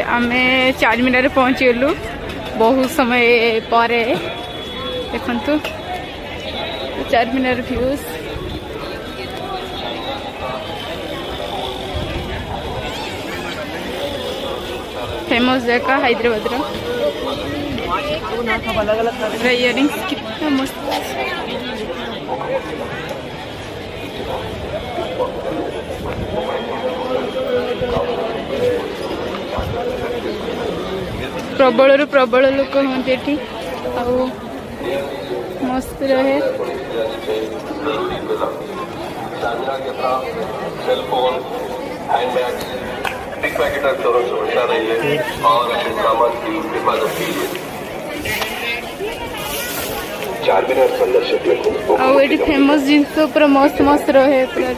आमे चारमीनार पहुँची गलु बहुत समय पर देखु चारमीनार व्यूज फेमस जगह हैदराबाद इयरिंग्स कितना मस्त प्रबल प्रबल लोक हमें ये मस्त रहे फेमस जिनस पूरा मस्त मस्त रहे पूरा